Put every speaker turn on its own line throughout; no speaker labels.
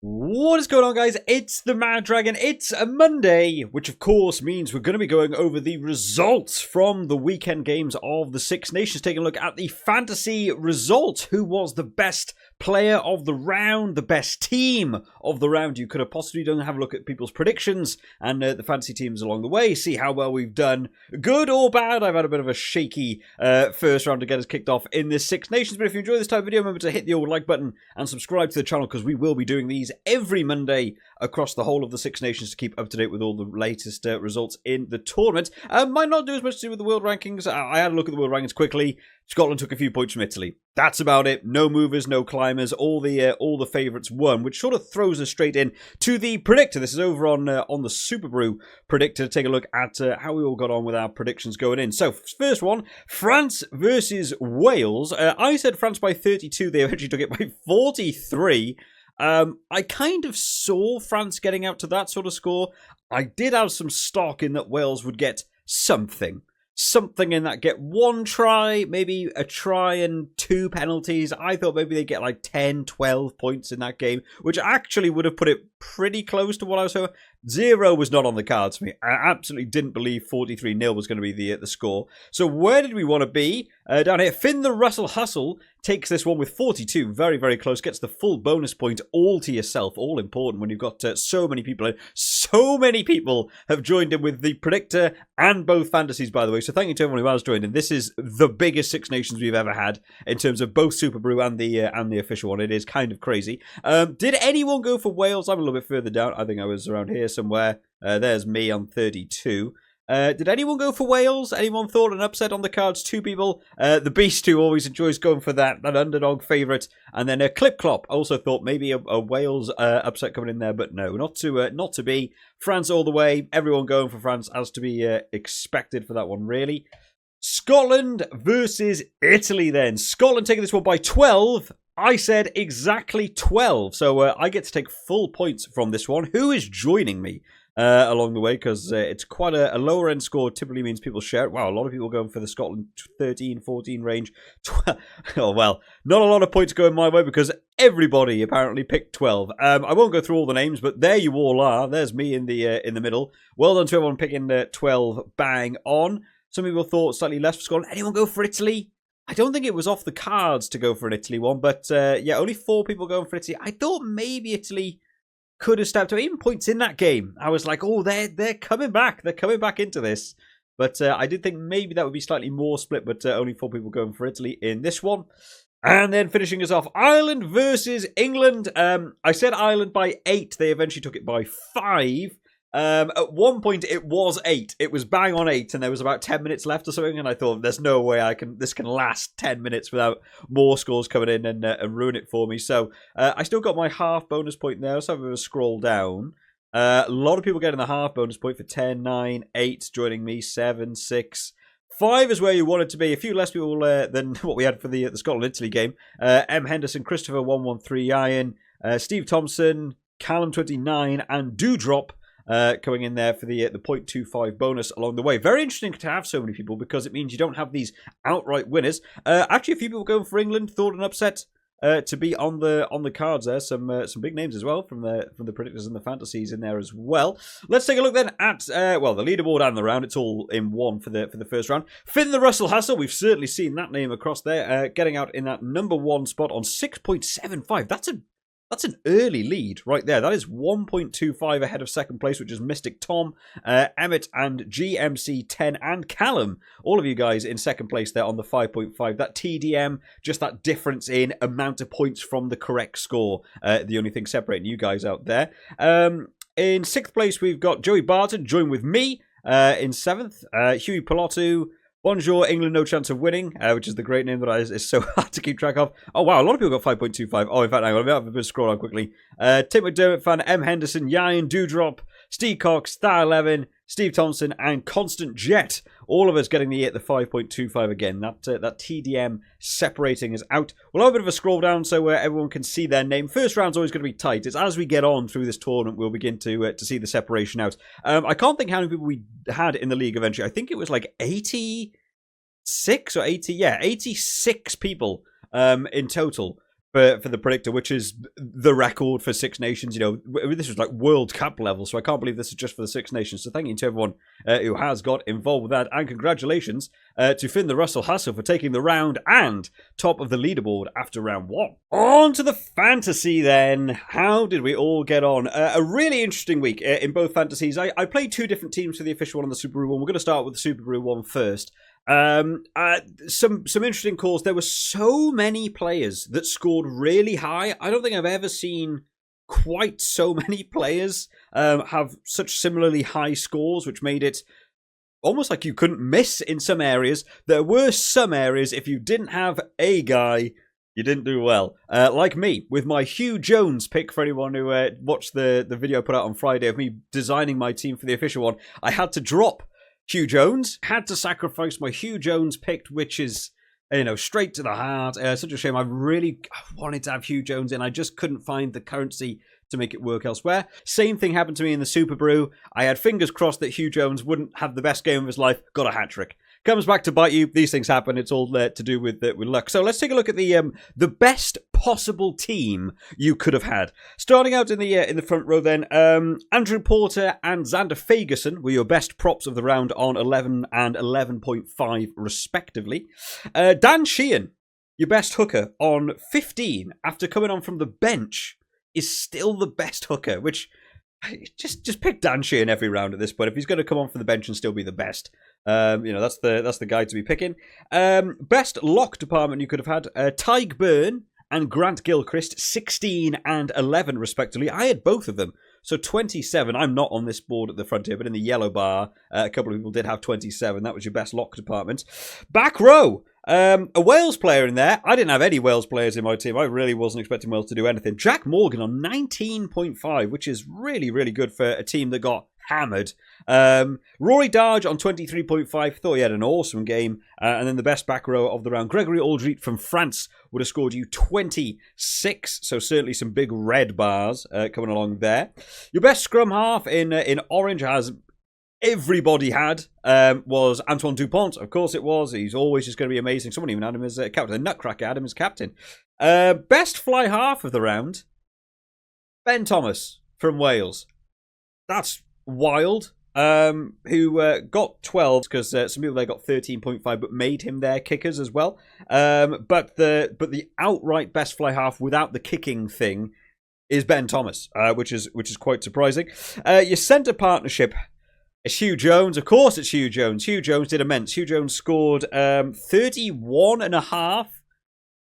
What is going on, guys? It's the MaD Dragon. It's a Monday, which of course means we're going to be going over the results from the weekend games of the Six Nations, taking a look at the fantasy results. Who was the best player of the round, the best team of the round you could have possibly done. Have a look at people's predictions and the fantasy teams along the way, see how well we've done, good or bad. I've had a bit of a shaky first round to get us kicked off in this Six Nations, but if you enjoy this type of video, remember to hit the old like button and subscribe to the channel, because we will be doing these every Monday across the whole of the Six Nations to keep up to date with all the latest results in the tournament. Might not do as much to do with the world rankings. I had a look at the world rankings quickly. Scotland took a few points from Italy. That's about it. No movers, no climbers. All the favourites won, which sort of throws us straight in to the predictor. This is over on the Superbru Predictor to take a look at how we all got on with our predictions going in. So, first one, France versus Wales. I said France by 32. They eventually took it by 43. I kind of saw France getting out to that sort of score. I did have some stock in that Wales would get something in that, get one try, maybe a try and two penalties. I thought maybe they'd get like 10, 12 points in that game, which actually would have put it pretty close to what I was hoping. 0 was not on the cards for me. I absolutely didn't believe 43-0 was going to be the score. So where did we want to be? Down here, Finn the Russell Hustle takes this one with 42. Very, very close. Gets the full bonus point all to yourself. All important when you've got so many people in. So many people have joined in with the predictor and both fantasies, by the way. So thank you to everyone who has joined in. This is the biggest Six Nations we've ever had in terms of both Superbru and the official one. It is kind of crazy. Did anyone go for Wales? I'm a little bit further down. I think I was around here somewhere. There's me on 32. Did anyone go for Wales? Anyone thought an upset on the cards? 2 people. The Beast, who always enjoys going for that underdog favourite. And then Clip Clop also thought maybe a Wales upset coming in there, but no, not to be. France all the way. Everyone going for France, as to be expected for that one, really. Scotland versus Italy then. Scotland taking this one by 12. I said exactly 12. So I get to take full points from this one. Who is joining me along the way? Because it's quite a lower end score. Typically means people share it. Wow, a lot of people going for the Scotland 13, 14 range. Oh, well, not a lot of points going my way because everybody apparently picked 12. I won't go through all the names, but there you all are. There's me in the middle. Well done to everyone picking 12 bang on. Some people thought slightly less for Scotland. Anyone go for Italy? I don't think it was off the cards to go for an Italy one, but yeah, only 4 people going for Italy. I thought maybe Italy could have stepped up, even points in that game. I was like, oh, they're coming back. They're coming back into this. But I did think maybe that would be slightly more split, but only 4 people going for Italy in this one. And then finishing us off, Ireland versus England. I said Ireland by 8. They eventually took it by 5. At one point it was 8. It was bang on 8, and there was about 10 minutes left or something, and I thought there's no way this can last 10 minutes without more scores coming in and ruin it for me. So I still got my half bonus point there. So I'm going to scroll down. A lot of people getting the half bonus point for 10, 9, 8 joining me, 7, 6. 5 is where you want it to be. A few less people than what we had for the Scotland-Italy game. M. Henderson, Christopher 113 Iron, Steve Thompson, Callum 29, and Dewdrop coming in there for the 0.25 bonus along the way. Very interesting to have so many people, because it means you don't have these outright winners. Actually, a few people going for England. Thought an upset to be on the cards there. Some big names as well from the predictors and the fantasies in there as well. Let's take a look then at well, the leaderboard and the round. It's all in one for the first round. Finn the Russell Hustle. We've certainly seen that name across there, getting out in that number 1 spot on 6.75. That's an early lead right there. That is 1.25 ahead of second place, which is Mystic Tom, Emmett, and GMC10, and Callum. All of you guys in second place there on the 5.5. That TDM, just that difference in amount of points from the correct score. The only thing separating you guys out there. In 6th place, we've got Joey Barton, join with me. In 7th, Huey Pilotu. Bonjour, England, no chance of winning, which is the great name that is so hard to keep track of. Oh, wow, a lot of people got 5.25. Oh, in fact, hang on, I'll have a scroll on quickly. Tim McDermott fan, M. Henderson, Yayan, Dewdrop, Steve Cox, Thar11, Steve Thompson, and Constant Jet. All of us getting the 5.25 again. That TDM separating is out. We'll have a bit of a scroll down so everyone can see their name. First round's always going to be tight. It's as we get on through this tournament, we'll begin to see the separation out. I can't think how many people we had in the league eventually. I think it was like 86 or 80. Yeah, 86 people in total. for the predictor, which is the record for Six Nations. You know, this was like World Cup level, so I can't believe this is just for the Six Nations. So thank you to everyone who has got involved with that, and congratulations to Finn the Russell Hustle for taking the round and top of the leaderboard after round 1. On to the fantasy then. How did we all get on? A really interesting week in both fantasies. I played 2 different teams for the official one and the Superbru one. We're going to start with the Superbru one first. Some interesting calls. There were so many players that scored really high. I don't think I've ever seen quite so many players have such similarly high scores, which made it almost like you couldn't miss in some areas. There were some areas, if you didn't have a guy, you didn't do well. Like me, with my Hugh Jones pick, for anyone who watched the video I put out on Friday of me designing my team for the official one, I had to drop Hugh Jones, had to sacrifice my Hugh Jones pick, which is, you know, straight to the heart. Such a shame. I really wanted to have Hugh Jones in. I just couldn't find the currency to make it work elsewhere. Same thing happened to me in the Superbru. I had fingers crossed that Hugh Jones wouldn't have the best game of his life. Got a hat-trick. Comes back to bite you. These things happen. It's all to do with luck. So let's take a look at the best possible team you could have had. Starting out in the front row then, Andrew Porter and Xander Fagerson were your best props of the round on 11 and 11.5 respectively. Dan Sheehan, your best hooker on 15 after coming on from the bench, is still the best hooker, which just pick Dan Sheehan every round at this point. If he's going to come on from the bench and still be the best, you know, that's the guy to be picking. Best lock department you could have had, Tyg Byrne and Grant Gilchrist, 16 and 11 respectively. I had both of them, so 27. I'm not on this board at the front here, but in the yellow bar, a couple of people did have 27. That was your best lock department. Back row, a Wales player in there. I didn't have any Wales players in my team. I really wasn't expecting Wales to do anything. Jack Morgan on 19.5, which is really, really good for a team that got hammered. Rory Darge on 23.5. Thought he had an awesome game. And then the best back row of the round, Gregory Aldrit from France, would have scored you 26. So certainly some big red bars coming along there. Your best scrum half in orange, has everybody had, was Antoine Dupont. Of course it was. He's always just going to be amazing. Someone even had him as captain. The Nutcracker had him as captain. Best fly half of the round, Ben Thomas from Wales. That's wild. Who got 12 because some people there got 13.5, but made him their kickers as well. But the outright best fly half without the kicking thing is Ben Thomas, which is quite surprising. Your centre partnership is Hugh Jones. Of course it's Hugh Jones. Hugh Jones did immense. Hugh Jones scored 31.5,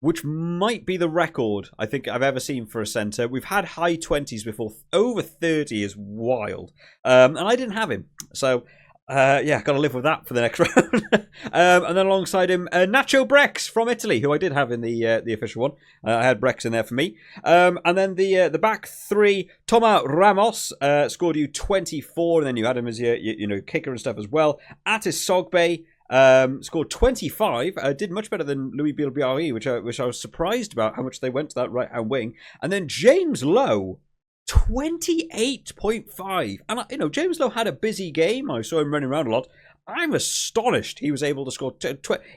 which might be the record I think I've ever seen for a centre. We've had high 20s before. Over 30 is wild. And I didn't have him. So, yeah, got to live with that for the next round. And then alongside him, Nacho Brex from Italy, who I did have in the official one. I had Brex in there for me. And then the back three, Toma Ramos scored you 24, and then you had him as your kicker and stuff as well. Atis Sogbe scored 25. Did much better than Louis Bilbao, which I was surprised about how much they went to that right hand wing. And then James Lowe, 28.5. And James Lowe had a busy game. I saw him running around a lot. I'm astonished he was able to score.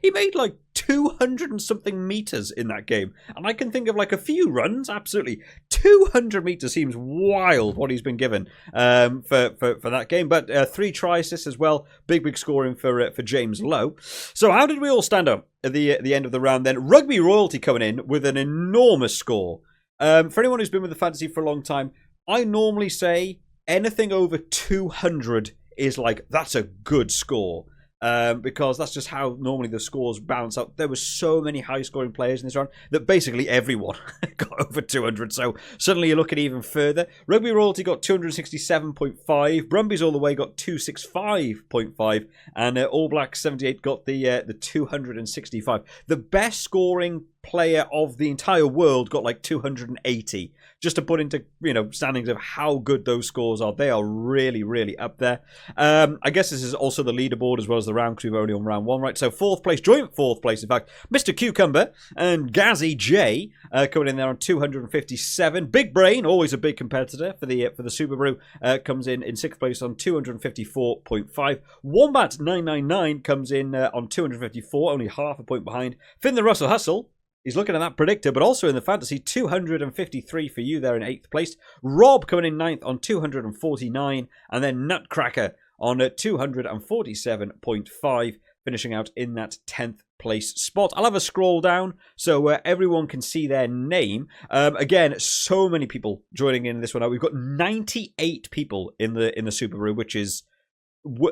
He made like 200 and something meters in that game, and I can think of like a few runs. Absolutely, 200 meters seems wild what he's been given for that game. But 3 try assists as well. Big scoring for James Lowe. So how did we all stand up at the end of the round? Then Rugby Royalty coming in with an enormous score. For anyone who's been with the fantasy for a long time, I normally say anything over 200 is like, that's a good score. Because that's just how normally the scores balance out. There were so many high-scoring players in this round that basically everyone got over 200. So suddenly you're looking even further. Rugby Royalty got 267.5. Brumbies all the way got 265.5. And All Blacks 78 got the 265. The best scoring player of the entire world got like 280. Just to put into standings of how good those scores are. They are really, really up there. I guess this is also the leaderboard as well as the round, because we're only on round 1, right? So joint fourth place, in fact, Mr. Cucumber and Gazzy J coming in there on 257. Big Brain, always a big competitor for the Superbru, comes in 6th place on 254.5. Wombat 999 comes in on 254, only half a point behind. Finn the Russell Hustle He's looking at that predictor, but also in the fantasy, 253 for you there in 8th place. Rob coming in 9th on 249, and then Nutcracker on 247.5, finishing out in that 10th place spot. I'll have a scroll down so everyone can see their name. Again, so many people joining in this one. We've got 98 people in the Superbru, which is,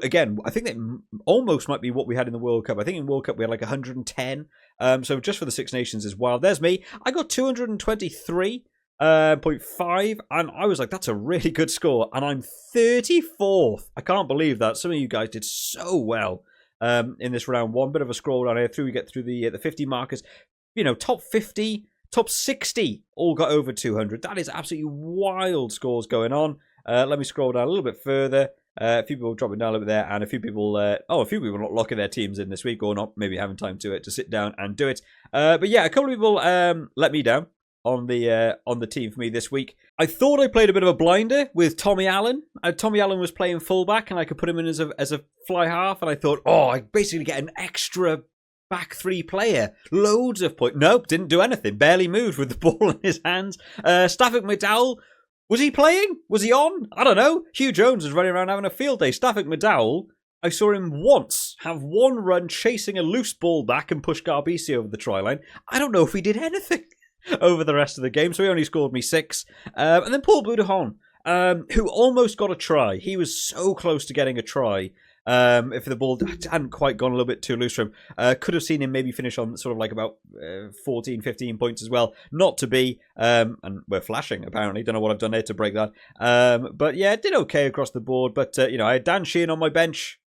again, I think that almost might be what we had in the World Cup. I think in World Cup we had like 110. So just for the Six Nations as well. There's me. I got 223.5, and I was like, that's a really good score. And I'm 34th. I can't believe that. Some of you guys did so well in this round one. Bit of a scroll down here through. We get through the 50 markers. You know, top 50, top 60 all got over 200. That is absolutely wild scores going on. Let me scroll down a little bit further. A few people dropping down a little bit there, and a few people not locking their teams in this week, or not maybe having time to sit down and do it. But yeah, a couple of people let me down on the team for me this week. I thought I played a bit of a blinder with Tommy Allen. Tommy Allen was playing fullback, and I could put him in as a fly half, and I thought, I basically get an extra back three player. Loads of points. Nope, didn't do anything. Barely moved with the ball in his hands. Stafford McDowell. Was he playing? Was he on? I don't know. Hugh Jones was running around having a field day. Stafford McDowell, I saw him once have one run chasing a loose ball back and push Garbisi over the try line. I don't know if he did anything over the rest of the game, so he only scored me 6. And then Paul Boudehon, who almost got a try. He was so close to getting a try. If the ball hadn't quite gone a little bit too loose for him, could have seen him maybe finish on sort of like about 14, 15 points as well. Not to be, and we're flashing apparently. Don't know what I've done there to break that. But yeah, did okay across the board. But I had Dan Sheehan on my bench.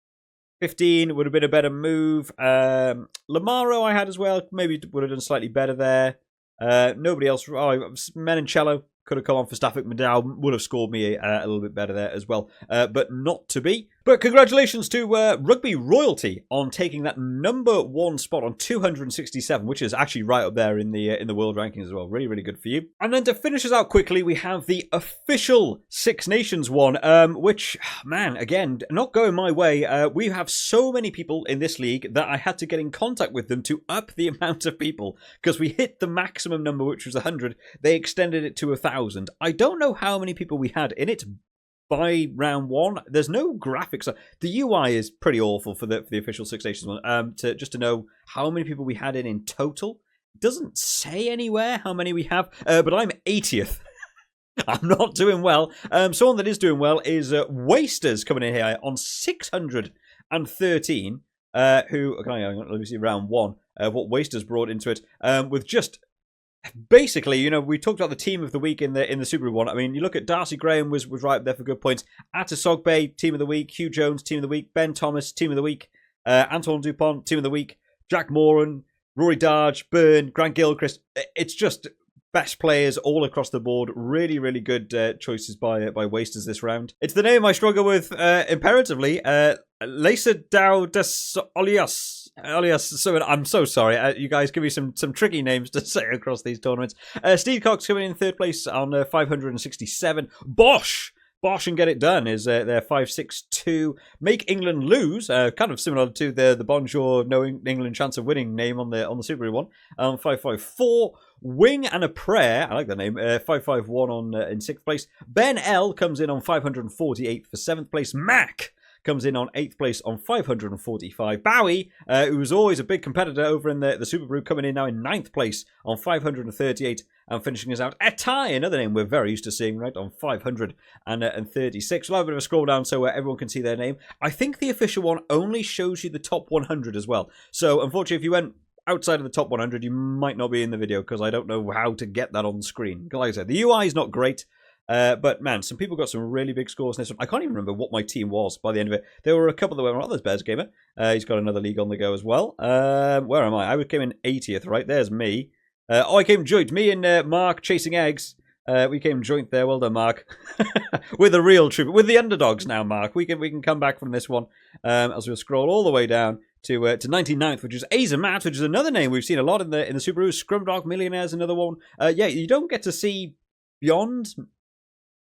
15 would have been a better move. Lamaro I had as well. Maybe would have done slightly better there. Nobody else. Menoncello could have come on for Stafford McDowell. Would have scored me a little bit better there as well. But not to be. But congratulations to Rugby Royalty on taking that number 1 spot on 267, which is actually right up there in the world rankings as well. Really, really good for you. And then to finish us out quickly, we have the official Six Nations one, which, man, again, not going my way. We have so many people in this league that I had to get in contact with them to up the amount of people, because we hit the maximum number, which was 100. They extended it to 1,000. I don't know how many people we had in it by round 1. There's no graphics. The UI is pretty awful for the official Six Nations one. To know how many people we had in total. It doesn't say anywhere how many we have, but I'm 80th. I'm not doing well. Someone that is doing well is Wasters coming in here on 613. Who, let me see round 1. What Wasters brought into it with just. Basically, we talked about the team of the week in the Superbru one. I mean, you look at Darcy Graham was right up there for good points. Atasogbe, team of the week. Hugh Jones, team of the week. Ben Thomas, team of the week. Antoine Dupont, team of the week. Jack Moran, Rory Darge, Byrne, Grant Gilchrist. It's just best players all across the board. Really, really good choices by Wasters this round. It's the name I struggle with imperatively. Lisa Dow des Olias. So I'm so sorry. You guys give me some tricky names to say across these tournaments. Steve Cox coming in 3rd place on 567. Bosch and Get It Done is their 562. Make England Lose, kind of similar to the Bonjour No England Chance of Winning name on the Superbru one. 554. Wing and a Prayer, I like that name. 551 in 6th place. Ben L comes in on 548 for 7th place. Mac comes in on 8th place on 545. Bowie, who was always a big competitor over in the Superbru, coming in now in 9th place on 538 and finishing us out. Etai, another name we're very used to seeing, right, on 536. We'll have a bit of a scroll down so everyone can see their name. I think the official one only shows you the top 100 as well. So, unfortunately, if you went outside of the top 100, you might not be in the video because I don't know how to get that on screen. Like I said, the UI is not great. But man, some people got some really big scores in this one. I can't even remember what my team was by the end of it. There were a couple that went, there's Bears Gamer. He's got another league on the go as well. Where am I? I came in 80th, right? There's me. I came joint. Me and Mark chasing eggs. We came joint there. Well done, Mark. We're the real trooper. We're the underdogs now, Mark. We can come back from this one. As we'll scroll all the way down to 99th, which is Azamat, which is another name we've seen a lot in the Superbru. Scrumdog Millionaires, another one. Yeah, you don't get to see beyond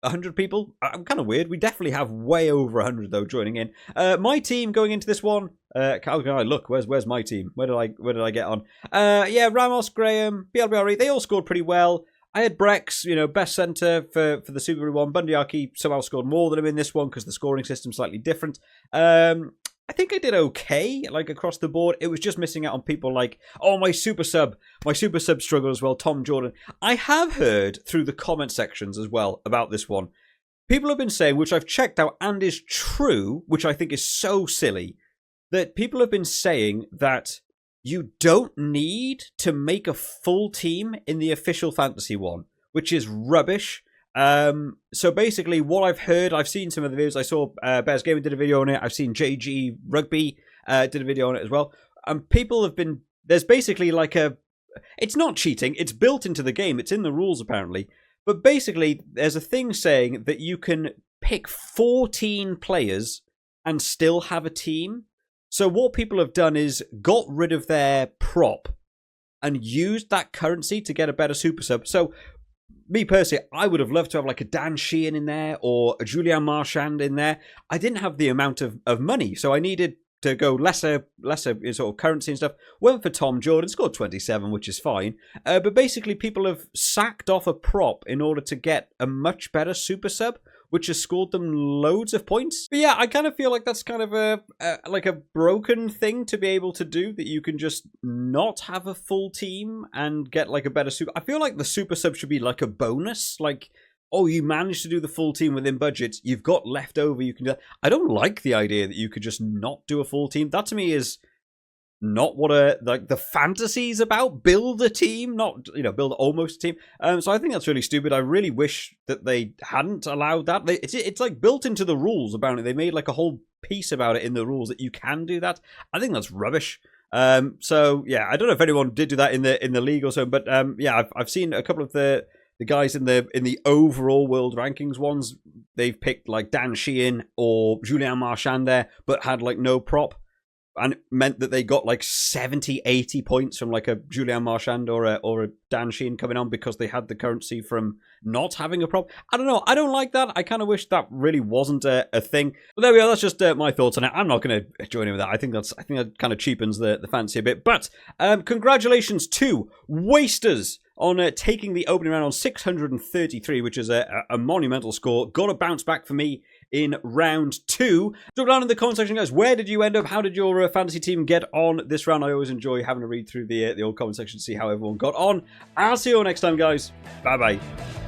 100 people. I'm kind of weird. We definitely have way over 100 though joining in. My team going into this one. How can I look? Where's my team? Where did I get on? Yeah, Ramos, Graham, BLBRE. They all scored pretty well. I had Brex, best centre for the Superbru one. Bundyaki somehow scored more than him in this one because the scoring system's slightly different. I think I did okay, across the board. It was just missing out on people like, oh, my super sub struggled as well, Tom Jordan. I have heard through the comment sections as well about this one. People have been saying, which I've checked out and is true, which I think is so silly, that people have been saying that you don't need to make a full team in the official fantasy one, which is rubbish. So basically what I've heard, I've seen some of the videos. I saw Bears Gaming did a video on it. I've seen JG Rugby did a video on it as well. And people have been, there's basically it's not cheating. It's built into the game. It's in the rules apparently. But basically there's a thing saying that you can pick 14 players and still have a team. So what people have done is got rid of their prop and used that currency to get a better super sub. So me personally, I would have loved to have a Dan Sheehan in there or a Julian Marchand in there. I didn't have the amount of money, so I needed to go lesser sort of currency and stuff. Went for Tom Jordan, scored 27, which is fine. But basically, people have sacked off a prop in order to get a much better super sub, which has scored them loads of points. But yeah, I kind of feel like that's kind of a broken thing to be able to do, that you can just not have a full team and get a better super. I feel like the super sub should be like a bonus, oh, you managed to do the full team within budget, you've got left over, you can do that. I don't like the idea that you could just not do a full team. That to me is not what the fantasy is about. Build a team, not build almost a team. So I think that's really stupid. I really wish that they hadn't allowed that. It's built into the rules. Apparently they made a whole piece about it in the rules that you can do that. I think that's rubbish. So yeah, I don't know if anyone did do that in the league or so, but yeah, I've seen a couple of the guys in the overall world rankings ones. They've picked Dan Sheehan or Julian Marchand there, but had no prop. And it meant that they got 70, 80 points from a Julian Marchand or a Dan Sheehan coming on because they had the currency from not having a prop. I don't know. I don't like that. I kind of wish that really wasn't a thing. But there we are. That's just my thoughts on it. I'm not going to join in with that. I think that kind of cheapens the fantasy a bit. But congratulations to Wasters on taking the opening round on 633, which is a monumental score. Got a bounce back for me in round 2. Drop down in the comment section, guys. Where did you end up? How did your fantasy team get on this round? I always enjoy having a read through the old comment section to see how everyone got on. I'll see you all next time, guys. Bye-bye.